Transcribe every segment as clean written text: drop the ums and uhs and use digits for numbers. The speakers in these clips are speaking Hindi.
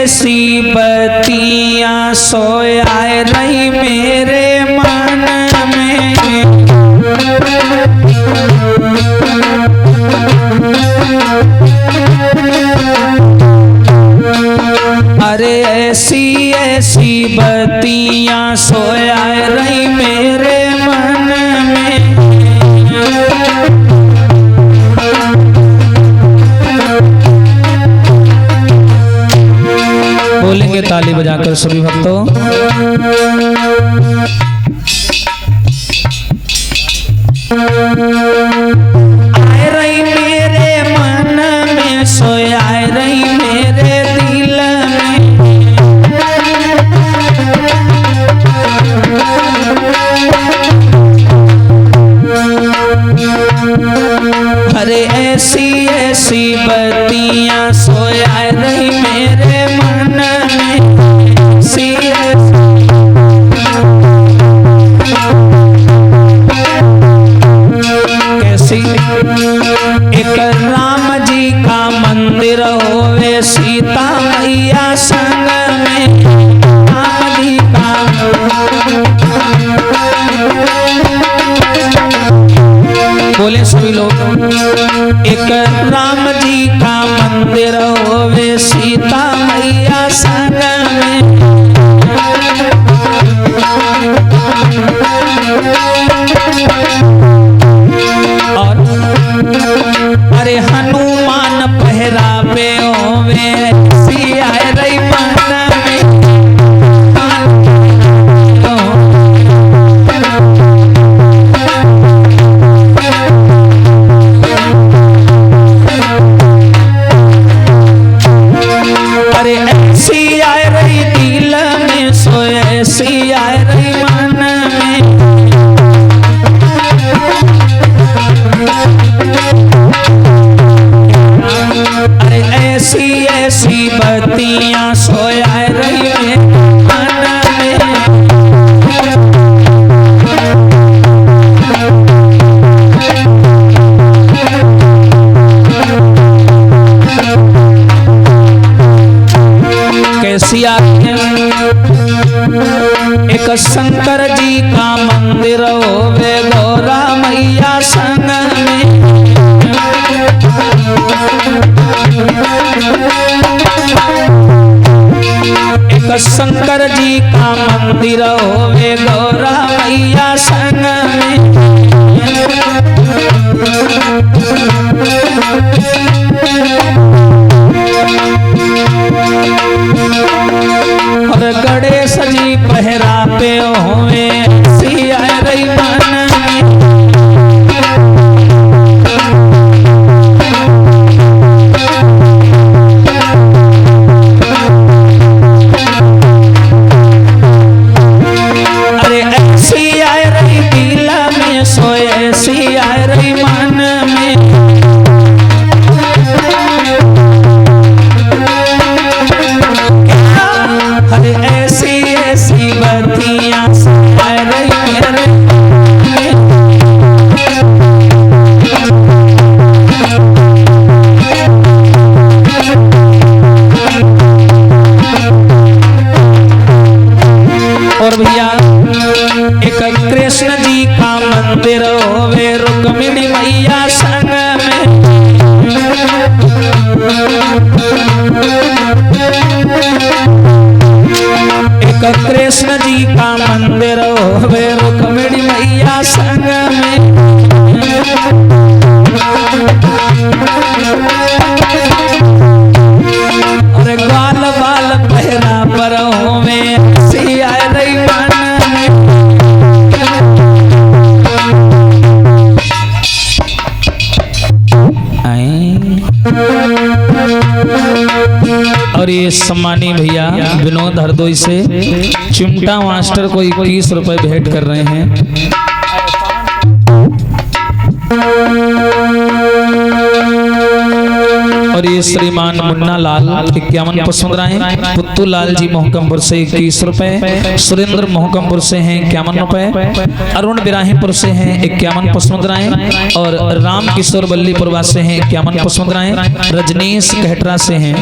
ऐसी बत्तियां सोया रही मेरे मन में। अरे ऐसी ऐसी बत्तियां सोया रही मेरे मन में। बोलेंगे ताली बजाकर सभी भक्तों। आए रही मेरे मन में सोया रही मेरे दिल में। अरे ऐसी ऐसी बत्तियां सोया रही मेरे मन में। ऐसी कैसी एक राम जी का मंदिर होवे सीता मैया संग में। राम जी का बोले सभी लोग। एक राम जी का मंदिर होवे सीता मैया संग में। और अरे हनुमान पहरा पे होवे सिया रही मन में। अरे ऐसी आए रही दिल में सोए ऐसी आए रही मन में। अरे ऐसी ऐसी बत्तियां सोया रही मन में। कैसी आती है एक शंकर जी का मंदिर होवे गौरा मैया संग में। एक शंकर जी का मंदिर होवे गौरा मैया संग में। और गणेश जी पहरा पे होवे सिया रही मन में। अरे ऐसी आए रही दिल में सोए ऐसी आए रही मन में। अरे ऐसी ऐसी बत्तियां सोया रही मेरे और भैया एक कृष्ण जी का मंदिर होवे रुक्मिणी मैया संग में। एक कृष्ण जी का मंदिर होवे रुक्मिणी मैया संग में। और ग्वाल बाल पहरा पर होवे सिया रही मन में। और ये सम्मानी भैया विनोद हरदोई से चिमटा मास्टर को 21 रुपए भेंट कर रहे हैं। और ये श्रीमान मुन्ना लाल 51 पसंदराएं, पुत्तू लाल जी मोहकमपुर से 21 रुपए, सुरेंद्र मोहकमपुर से हैं 51 रुपए, अरुण बिराहीपुर से हैं 51 पसंदराएं और राम किशोर बल्लीपुरवा से हैं 51 पसंदराएं, रजनीश कहटरा से हैं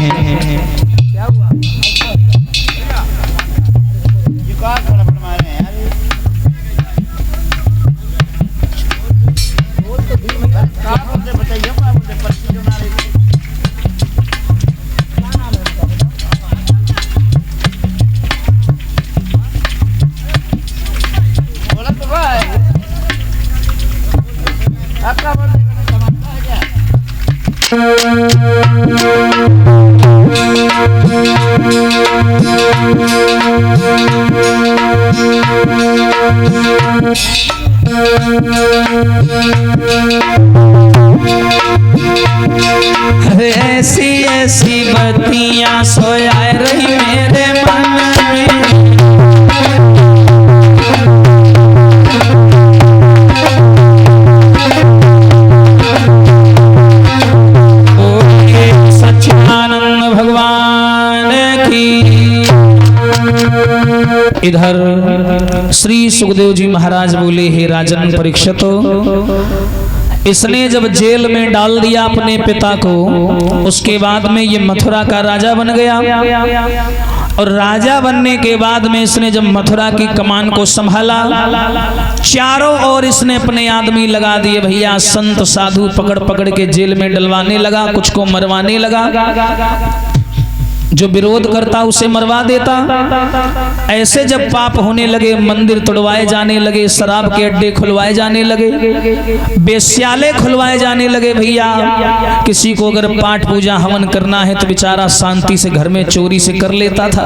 ऐसी ऐसी बत्तियां सोया रही मेरे मन में, सच्चिदानंद भगवान की। इधर श्री सुखदेव जी महाराज बोले, हे राजन परीक्षित, इसने जब जेल में डाल दिया अपने पिता को, उसके बाद में ये मथुरा का राजा बन गया। और राजा बनने के बाद में इसने जब मथुरा की कमान को संभाला, चारों ओर इसने अपने आदमी लगा दिए भैया, संत साधु पकड़ पकड़ के जेल में डलवाने लगा, कुछ को मरवाने लगा, जो विरोध करता उसे मरवा देता। ऐसे जब पाप होने लगे, मंदिर तोड़वाए जाने लगे, शराब के अड्डे खुलवाए जाने लगे, बेश्यालय खुलवाए जाने लगे भैया। किसी को अगर पाठ पूजा हवन करना है तो बेचारा शांति से घर में चोरी से कर लेता था,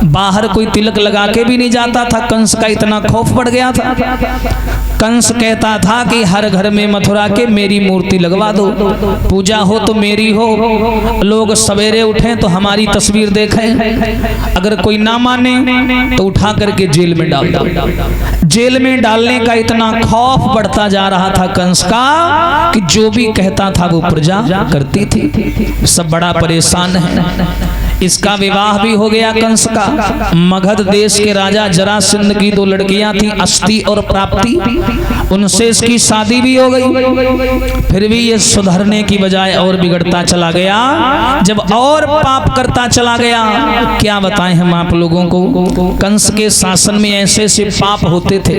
बाहर कोई तिलक लगा के भी नहीं जाता था। कंस का इतना खौफ बढ़ गया था, कंस कहता था कि हर घर में मथुरा के मेरी मूर्ति लगवा दो, पूजा हो तो मेरी हो, लोग सवेरे उठें तो हमारी तस्वीर देखें, अगर कोई ना माने तो उठा करके जेल में डाल दो। जेल में डालने का इतना खौफ बढ़ता जा रहा था कंस का कि जो भी कहता था वो प्रजा करती थी। सब बड़ा परेशान है। इसका विवाह भी हो गया कंस का। मगध देश के राजा जरासंध की 2 लड़कियां थी, अस्ति और प्राप्ति, उनसे इसकी शादी भी हो गई। फिर भी ये सुधरने की बजाय और बिगड़ता चला गया। जब और पाप करता चला गया, क्या बताएं हम आप लोगों को, कंस के शासन में ऐसे ऐसे पाप होते थे।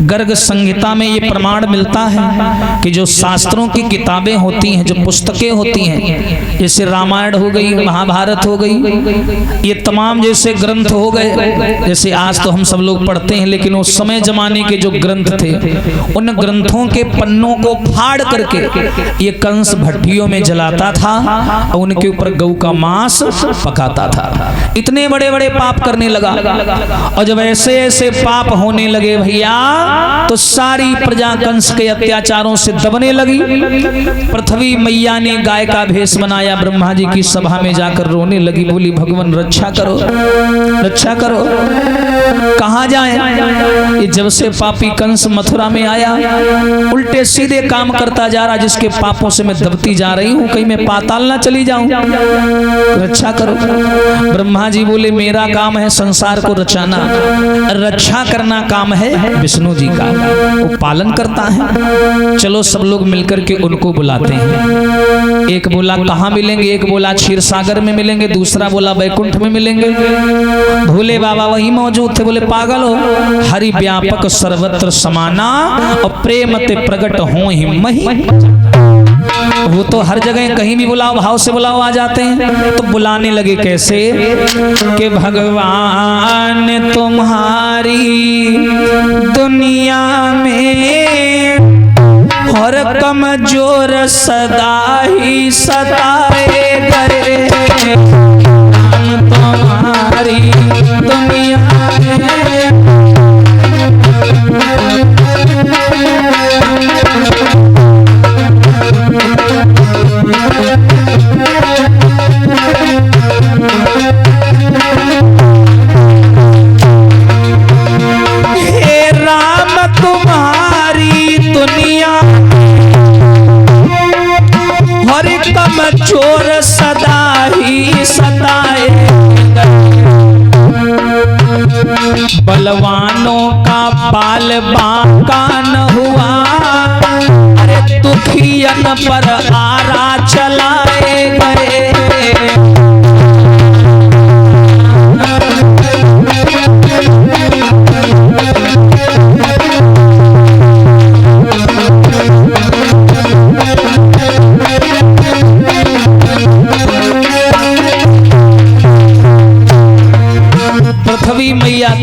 गर्ग संहिता में ये प्रमाण मिलता है कि जो शास्त्रों की किताबें होती हैं, जो पुस्तकें होती हैं, जैसे रामायण हो गई, महाभारत हो गई, ये तमाम जैसे ग्रंथ हो गए, जैसे आज तो हम सब लोग पढ़ते हैं, लेकिन उस समय जमाने के जो ग्रंथ थे, उन ग्रंथों के पन्नों को फाड़ करके ये कंस भट्टियों में जलाता था और उनके ऊपर गऊ का मांस पकाता था। इतने बड़े बड़े पाप करने लगा। और जब ऐसे ऐसे पाप होने लगे भैया, तो सारी प्रजा कंस के अत्याचारों से दबने लगी। पृथ्वी मैया ने गाय का भेष बनाया, ब्रह्मा जी की सभा में जाकर रोने लगी, बोली भगवान रक्षा करो, रक्षा करो, कहाँ जाए। ये जब से पापी कंस मथुरा में आया, उल्टे सीधे काम करता जा रहा, जिसके पापों से मैं दबती जा रही हूँ, कहीं मैं पाताल ना चली जाऊं, रक्षा करो। ब्रह्मा जी बोले मेरा काम है संसार को रचाना, रक्षा करना काम है विष्णु जी का, वो पालन करता है। चलो सब लोग मिलकर के उनको बुलाते हैं। एक बोला कहाँ मिलेंगे, एक बोला क्षीर सागर में मिलेंगे, दूसरा बोला वैकुंठ में मिलेंगे। भोले बाबा वही मौजूद थे, बोले पागल हो, हरि व्यापक सर्वत्र समाना और प्रेम ते प्रकट हो ही मही। वो तो हर जगह कहीं भी बुलाओ, भाव से बुलाओ आ जाते हैं। तो बुलाने लगे कैसे कि भगवान तुम्हारी दुनिया में और कमजोर सदा ही सताए गए, तुम्हारी दुनिया में चोर सदा ही सताए, बलवानों का बाल बांका न हुआ, अरे दुखियन पर आरा चलाए गए।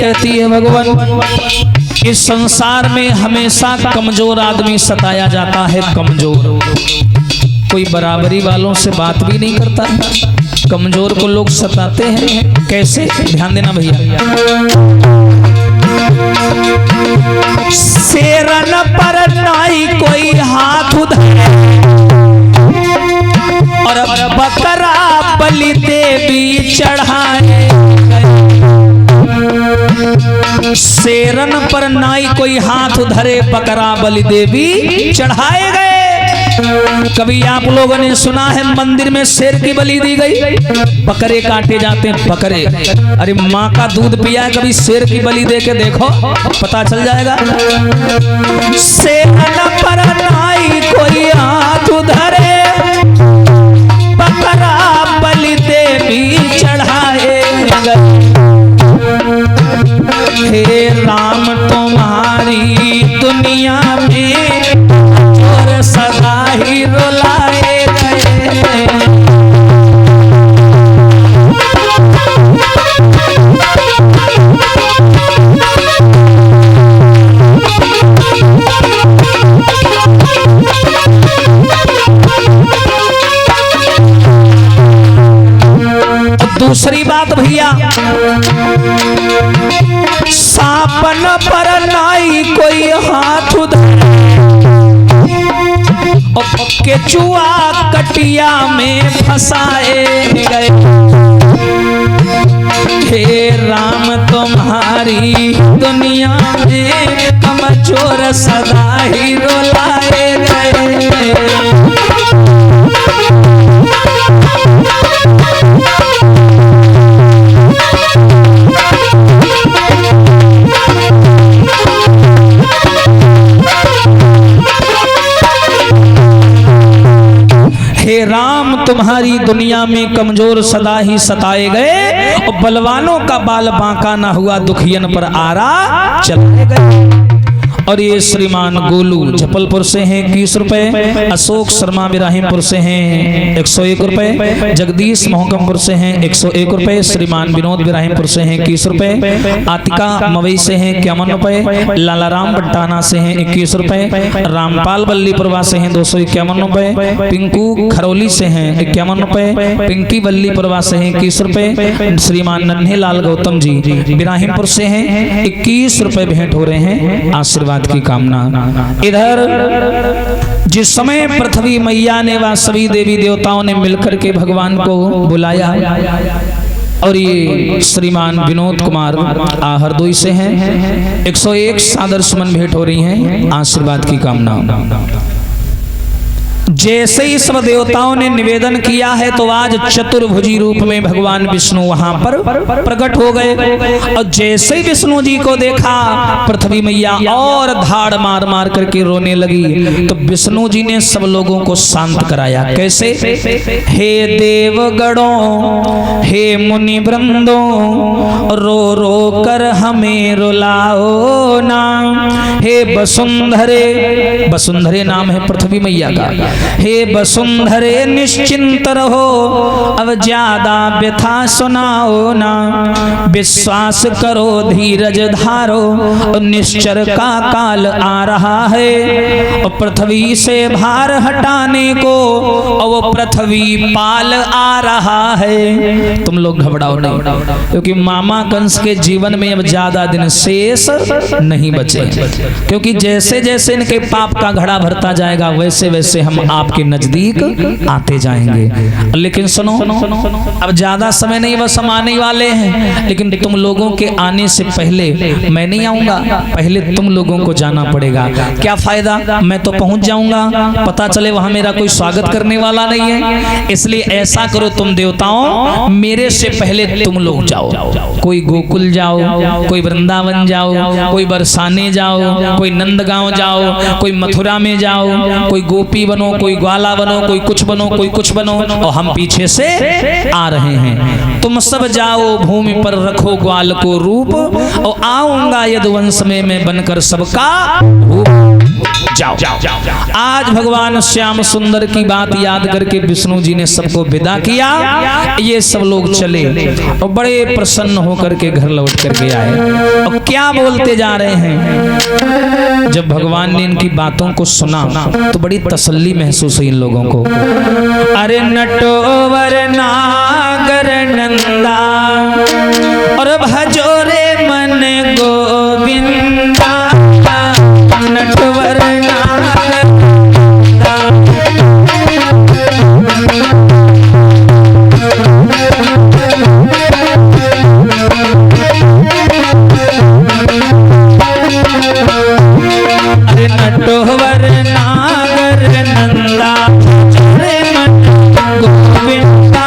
कहती है भगवान, इस संसार में हमेशा कमजोर आदमी सताया जाता है। कमजोर कोई बराबरी वालों से बात भी नहीं करता, कमजोर को लोग सताते हैं। कैसे? ध्यान देना भैया। शेरन पर नाई कोई हाथ उधारे और बकरा बलि देवी चढ़ाए। शेरन पर नाई कोई हाथ धरे, बकरा बलि देवी चढ़ाए गए। कभी आप लोगों ने सुना है मंदिर में शेर की बलि दी गई? बकरे काटे जाते हैं, बकरे। अरे माँ का दूध पिया, कभी शेर की बलि दे के देखो, पता चल जाएगा। शेरन पर नाई कोई हाथ धरे, बकरा बलि देवी चढ़ाए गए। हे राम तुम्हारी दुनिया में और सदा ही रुलाए गए। दूसरी बात भैया, सापन पर नाई कोई हाथ केचुआ कटिया में फंसाए गए। हे राम तुम्हारी दुनिया में कमजोर सदा ही रुलाए गए। हे राम तुम्हारी दुनिया में कमजोर सदा ही सताए गए और बलवानों का बाल बांका ना हुआ, दुखियन पर आरा चलाए गए। और ये श्रीमान गोलू जबलपुर से हैं 21 रुपए, अशोक शर्मा बिराहिमपुर से हैं 101 रुपए, जगदीश मोहकमपुर से हैं 101 रुपए, श्रीमान विनोद बिराहिमपुर से हैं 21 रुपए, आतिका मवई से हैं 51 रुपए, लालाराम बट्टाना से हैं 21 रुपए, रामपाल बल्लीपुरवा से हैं 251 रुपए, पिंकू खरौली से हैं 51 रुपए, पिंकी बल्लीपुरवा से हैं 21 रुपए, श्रीमान नन्हे लाल गौतम जी बिराहिमपुर से हैं 21 रुपए भेंट हो रहे हैं, आशीर्वाद की कामना। इधर जिस समय पृथ्वी मैया ने व सभी देवी देवताओं ने मिलकर के भगवान को बुलाया, और ये श्रीमान विनोद कुमार हरदोई से हैं 101 सादर सुमन भेंट हो रही हैं, आशीर्वाद की कामना। जैसे ही सब देवताओं ने निवेदन किया है तो आज चतुर्भुजी रूप में भगवान विष्णु वहां पर प्रकट हो गए। और जैसे ही विष्णु जी को देखा पृथ्वी मैया और धाड़ मार मार करके रोने लगी। तो विष्णु जी ने सब लोगों को शांत कराया। कैसे? हे देवगणों, हे मुनि वृंदों, रो रो कर हमें रुलाओ ना। हे वसुंधरे, वसुंधरे नाम है पृथ्वी मैया का। हे वसुंधरे निश्चिंत रहो, अब ज्यादा व्यथा सुनाओ ना। विश्वास करो, धीरज धारो, निश्चर का काल आ रहा है। और पृथ्वी से भार हटाने को और वो पृथ्वी पाल आ रहा है। तुम लोग घबराओ नहीं, क्योंकि मामा कंस के जीवन में अब ज्यादा दिन शेष नहीं बचे। क्योंकि जैसे जैसे इनके पाप का घड़ा भरता जाएगा वैसे वैसे हम आपके नजदीक आते जाएंगे। लेकिन सुनो, अब ज्यादा समय नहीं, बस हम आने वाले हैं। लेकिन तुम लोगों के आने से पहले मैं नहीं आऊंगा, पहले तुम लोगों को जाना पड़ेगा। क्या फायदा, मैं तो पहुंच जाऊंगा, पता चले वहां मेरा कोई स्वागत करने वाला नहीं है। इसलिए ऐसा करो तुम देवताओं, मेरे से पहले तुम लोग जाओ। कोई गोकुल जाओ, कोई वृंदावन जाओ, कोई बरसाने जाओ, कोई नंदगांव जाओ, कोई मथुरा में जाओ, कोई गोपी बनो, कोई ग्वाला बनो, कोई कुछ बनो, कोई कुछ बनो, और हम पीछे से आ रहे हैं। तुम सब जाओ भूमि पर रखो ग्वाल को रूप, और आऊंगा यदुवंश में मैं बनकर सबका रूप। जाओ। आज भगवान श्याम सुंदर की बात याद करके विष्णु जी ने सबको विदा किया। ये सब लोग चले और बड़े प्रसन्न होकर के घर लौट करके आए। और क्या बोलते जा रहे हैं, जब भगवान ने इनकी बातों को सुना तो बड़ी तसल्ली महसूस हुई इन लोगों को। अरे नटोवर नागर नंदा और भजोरे मन गोविंदा, नटवर नटोवर नागर नंदा रे मन गोविंदा।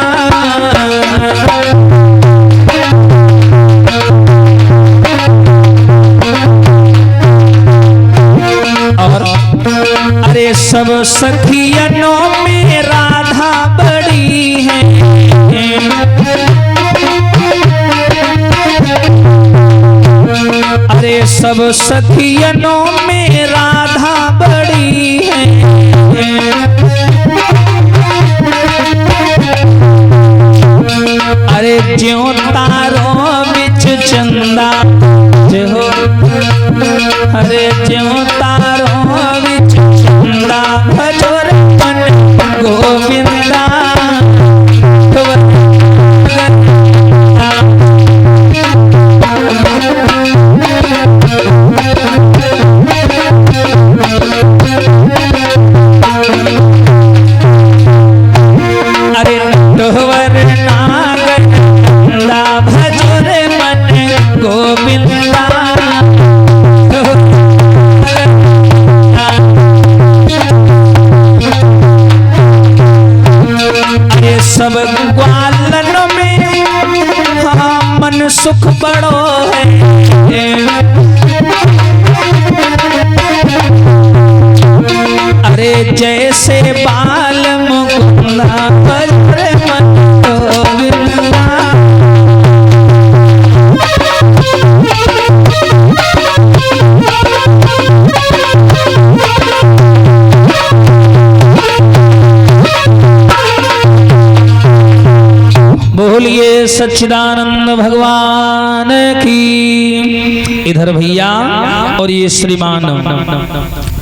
और अरे सब सखियनों में राधा बड़ी है, अरे सब सखियनों में राधा बड़ी है। अरे ज्यों तारों बिच चंदा जो, अरे ज्यों तारों बिच चंदा भजोर मन गोविंदा। अरे नटवर नागर नंदा भजोर मन गोविंदा। ये सब ग्वालन में हाँ मन सुख बड़ो है। अरे जैसे बाल मुकुंदा पर मन गोविंदा। बोलिए सच्चिदानंद भगवान की। इधर भैया और ये श्रीमान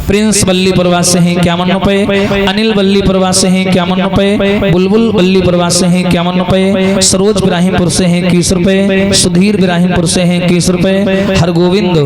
प्रिंस बल्लीपुर वासे हैं 51 रुपए, अनिल बल्लीपुर वासे हैं 51 रुपए, बुलबुल बल्लीपुर वासे हैं 51 रुपए, सरोज इब्राहिमपुर से हैं 21 रुपए, सुधीर इब्राहिमपुर से हैं 21 रुपए, हरगोविंद